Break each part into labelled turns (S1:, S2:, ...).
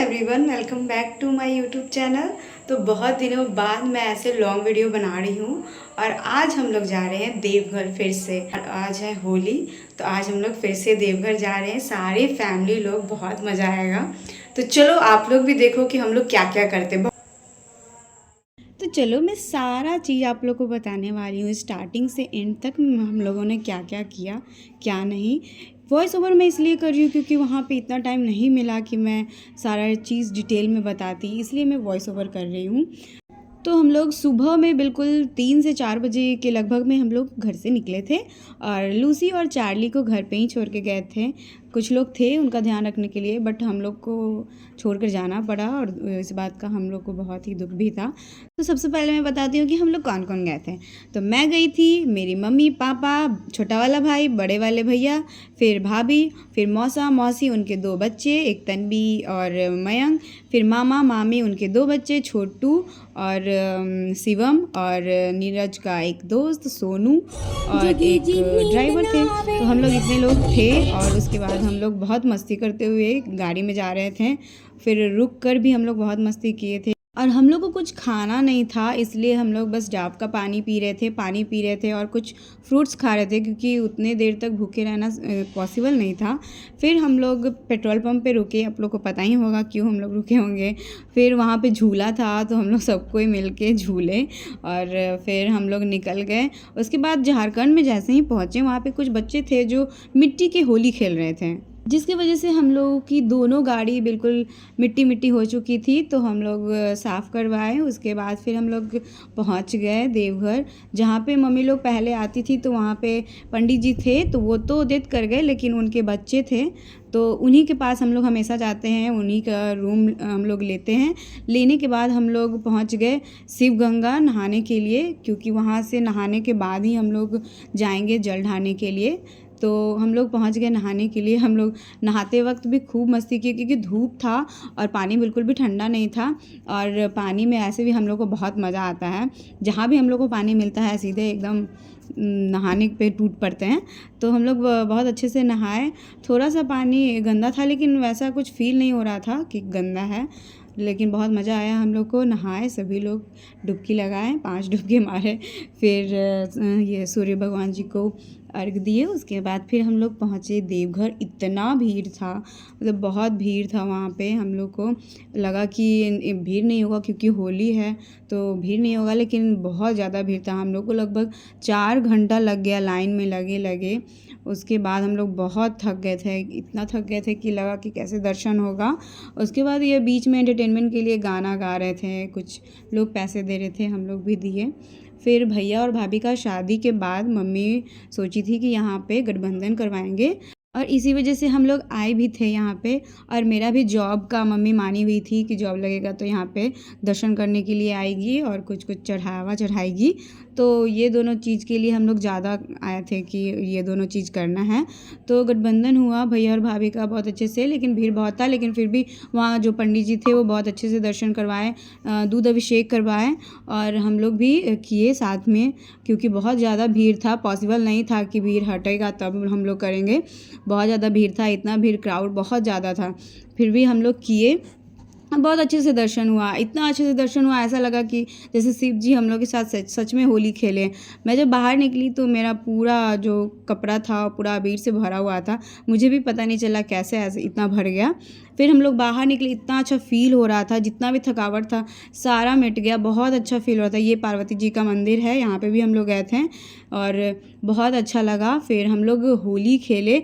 S1: Everyone, welcome back to my YouTube channel. तो बहुत दिनों बाद मैं ऐसे लॉन्ग वीडियो बना रही हूँ और आज हम लोग जा रहे हैं देवघर फिर से। आज है होली, तो आज हम लोग फिर से देवघर जा रहे हैं, सारे फैमिली लोग। बहुत मज़ा आएगा। तो चलो आप लोग भी देखो कि हम लोग क्या क्या करते हैं। तो चलो मैं सारा चीज़ आप लोग को बताने वाली हूँ, स्टार्टिंग से एंड तक हम लोगों ने क्या क्या किया क्या नहीं। वॉइस ओवर मैं इसलिए कर रही हूँ क्योंकि वहाँ पे इतना टाइम नहीं मिला कि मैं सारा चीज़ डिटेल में बताती, इसलिए मैं वॉइस ओवर कर रही हूँ। तो हम लोग सुबह में बिल्कुल 3 से 4 बजे के लगभग में हम लोग घर से निकले थे और लूसी और चार्ली को घर पे ही छोड़ के गए थे। कुछ लोग थे उनका ध्यान रखने के लिए, बट हम लोग को छोड़कर जाना पड़ा और इस बात का हम लोग को बहुत ही दुख भी था। तो सबसे पहले मैं बताती हूँ कि हम लोग कौन कौन गए थे। तो मैं गई थी, मेरी मम्मी पापा, छोटा वाला भाई, बड़े वाले भैया, फिर भाभी, फिर मौसा मौसी उनके 2 बच्चे, एक तन्वी और मयंक, फिर मामा मामी उनके 2 बच्चे, छोटू और शिवम, और नीरज का एक दोस्त सोनू और एक ड्राइवर थे। तो हम लोग इतने लोग थे और उसके बाद हम लोग बहुत मस्ती करते हुए गाड़ी में जा रहे थे। फिर रुक कर भी हम लोग बहुत मस्ती किए थे और हम लोग को कुछ खाना नहीं था, इसलिए हम लोग बस डाब का पानी पी रहे थे और कुछ फ्रूट्स खा रहे थे क्योंकि उतने देर तक भूखे रहना पॉसिबल नहीं था। फिर हम लोग पेट्रोल पंप पे रुके, आप लोग को पता ही होगा क्यों हम लोग रुके होंगे। फिर वहाँ पे झूला था तो हम लोग सबको मिल के झूले और फिर हम लोग निकल गए। उसके बाद झारखंड में जैसे ही पहुँचे वहाँ पे कुछ बच्चे थे जो मिट्टी की होली खेल रहे थे, जिसकी वजह से हम लोगों की दोनों गाड़ी बिल्कुल मिट्टी मिट्टी हो चुकी थी। तो हम लोग साफ़ करवाए। उसके बाद फिर हम लोग पहुंच गए देवघर, जहाँ पे मम्मी लोग पहले आती थी। तो वहाँ पे पंडित जी थे, तो वो तो डेथ कर गए, लेकिन उनके बच्चे थे, तो उन्हीं के पास हम लोग हमेशा जाते हैं, उन्हीं का रूम हम लोग लेते हैं। लेने के बाद हम लोग पहुँच गए शिव गंगा नहाने के लिए, क्योंकि वहाँ से नहाने के बाद ही हम लोग जाएंगे जल ढारने के लिए। तो हम लोग पहुंच गए नहाने के लिए। हम लोग नहाते वक्त भी खूब मस्ती की क्योंकि धूप था और पानी बिल्कुल भी ठंडा नहीं था। और पानी में ऐसे भी हम लोग को बहुत मज़ा आता है, जहाँ भी हम लोग को पानी मिलता है सीधे एकदम नहाने पे टूट पड़ते हैं। तो हम लोग बहुत अच्छे से नहाए। थोड़ा सा पानी गंदा था, लेकिन वैसा कुछ फील नहीं हो रहा था कि गंदा है, लेकिन बहुत मज़ा आया। हम लोग को नहाए, सभी लोग डुबकी लगाए, 5 डुबकी मारे। फिर ये सूर्य भगवान जी को अर्घ दिए। उसके बाद फिर हम लोग पहुँचे देवघर। इतना भीड़ था, मतलब बहुत भीड़ था वहाँ पे। हम लोग को लगा कि भीड़ नहीं होगा क्योंकि होली है तो भीड़ नहीं होगा, लेकिन बहुत ज़्यादा भीड़ था। हम लोग को लगभग 4 घंटा लग गया लाइन में लगे लगे। उसके बाद हम लोग बहुत थक गए थे, इतना थक गए थे कि लगा कि कैसे दर्शन होगा। उसके बाद ये बीच में एंटरटेनमेंट के लिए गाना गा रहे थे, कुछ लोग पैसे दे रहे थे, हम लोग भी दिए। फिर भैया और भाभी का शादी के बाद मम्मी सोची थी कि यहाँ पे गठबंधन करवाएंगे और इसी वजह से हम लोग आए भी थे यहाँ पे। और मेरा भी जॉब का मम्मी मानी हुई थी कि जॉब लगेगा तो यहाँ पे दर्शन करने के लिए आएगी और कुछ कुछ चढ़ावा चढ़ाएगी। तो ये दोनों चीज़ के लिए हम लोग ज़्यादा आए थे कि ये दोनों चीज़ करना है। तो गठबंधन हुआ भैया और भाभी का बहुत अच्छे से, लेकिन भीड़ बहुत था, लेकिन फिर भी वहाँ जो पंडित जी थे वो बहुत अच्छे से दर्शन करवाए, दूध अभिषेक करवाए और हम लोग भी किए साथ में, क्योंकि बहुत ज़्यादा भीड़ था। पॉसिबल नहीं था कि भीड़ हटेगा तब हम लोग करेंगे, बहुत ज़्यादा भीड़ था, इतना भीड़, क्राउड बहुत ज़्यादा था। फिर भी हम लोग किए, बहुत अच्छे से दर्शन हुआ। इतना अच्छे से दर्शन हुआ, ऐसा लगा कि जैसे शिव जी हम लोग के साथ सच में होली खेले। मैं जब बाहर निकली तो मेरा पूरा जो कपड़ा था पूरा अबीर से भरा हुआ था, मुझे भी पता नहीं चला कैसे ऐसे इतना भर गया। फिर हम लोग बाहर निकले, इतना अच्छा फील हो रहा था, जितना भी थकावट था सारा मिट गया, बहुत अच्छा फील हो रहा था। ये पार्वती जी का मंदिर है, यहाँ पे भी हम लोग गए थे और बहुत अच्छा लगा। फिर हम लोग होली खेले।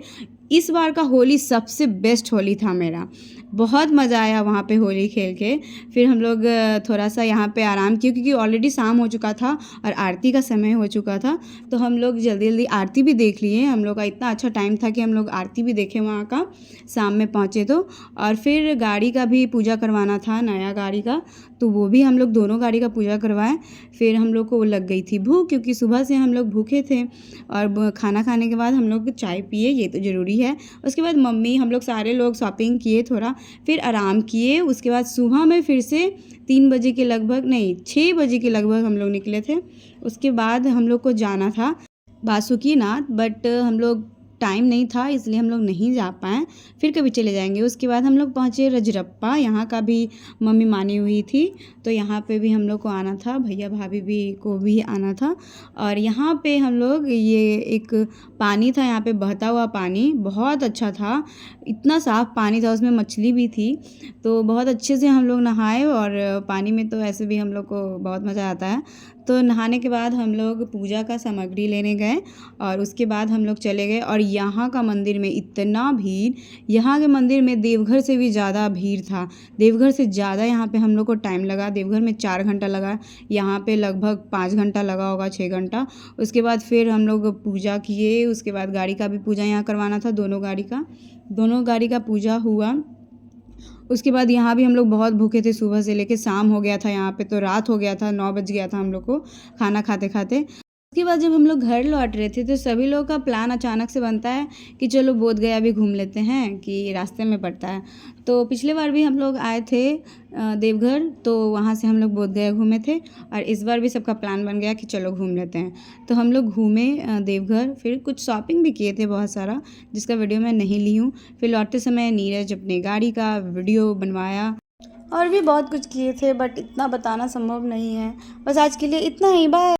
S1: इस बार का होली सबसे बेस्ट होली था मेरा, बहुत मज़ा आया वहाँ पे होली खेल के। फिर हम लोग थोड़ा सा यहाँ पे आराम किया क्योंकि ऑलरेडी शाम हो चुका था और आरती का समय हो चुका था। तो हम लोग जल्दी जल्दी आरती भी देख लिए। हम लोग का इतना अच्छा टाइम था कि हम लोग आरती भी देखे वहाँ का, शाम में पहुँचे तो। और फिर गाड़ी का भी पूजा करवाना था, नया गाड़ी का, तो वो भी हम लोग दोनों गाड़ी का पूजा करवाएं। फिर हम लोग को लग गई थी भूख, क्योंकि सुबह से हम लोग भूखे थे और खाना खाने के बाद हम लोग चाय पिए, ये तो ज़रूरी है। उसके बाद मम्मी हम लोग सारे लोग शॉपिंग किए, थोड़ा फिर आराम किए। उसके बाद सुबह में फिर से 3 बजे के लगभग, नहीं 6 बजे के लगभग हम लोग निकले थे। उसके बाद हम लोग को जाना था बासुकीनाथ, बट हम लोग टाइम नहीं था इसलिए हम लोग नहीं जा पाए, फिर कभी चले जाएंगे। उसके बाद हम लोग पहुँचे रजरप्पा, यहाँ का भी मम्मी मानी हुई थी तो यहाँ पे भी हम लोग को आना था, भैया भाभी भी को भी आना था। और यहाँ पे हम लोग ये एक पानी था, यहाँ पे बहता हुआ पानी बहुत अच्छा था, इतना साफ़ पानी था, उसमें मछली भी थी। तो बहुत अच्छे से हम लोग नहाए और पानी में तो ऐसे भी हम लोग को बहुत मज़ा आता है। तो नहाने के बाद हम लोग पूजा का सामग्री लेने गए और उसके बाद हम लोग चले गए। और यहाँ का मंदिर में इतना भीड़, यहाँ के मंदिर में देवघर से भी ज़्यादा भीड़ था, देवघर से ज़्यादा यहाँ पे हम लोग को टाइम लगा। देवघर में 4 घंटा लगा, यहाँ पे लगभग 5 घंटा लगा होगा, 6 घंटा। उसके बाद फिर हम लोग पूजा किए, उसके बाद गाड़ी का भी पूजा यहाँ करवाना था, दोनों गाड़ी का पूजा हुआ। उसके बाद यहाँ भी हम लोग बहुत भूखे थे, सुबह से लेके शाम हो गया था, यहाँ पे तो रात हो गया था, 9 बज गया था हम लोग को खाना खाते खाते। उसके बाद जब हम लोग घर लौट रहे थे तो सभी लोगों का प्लान अचानक से बनता है कि चलो बोध गया भी घूम लेते हैं, कि रास्ते में पड़ता है। तो पिछले बार भी हम लोग आए थे देवघर, तो वहाँ से हम लोग बोध गया घूमे थे और इस बार भी सबका प्लान बन गया कि चलो घूम लेते हैं। तो हम लोग घूमे देवघर, फिर कुछ शॉपिंग भी किए थे बहुत सारा, जिसका वीडियो मैं नहीं ली हूँ। फिर लौटते समय नीरज अपने गाड़ी का वीडियो बनवाया और भी बहुत कुछ किए थे, बट इतना बताना संभव नहीं है। बस आज के लिए इतना ही, बाय।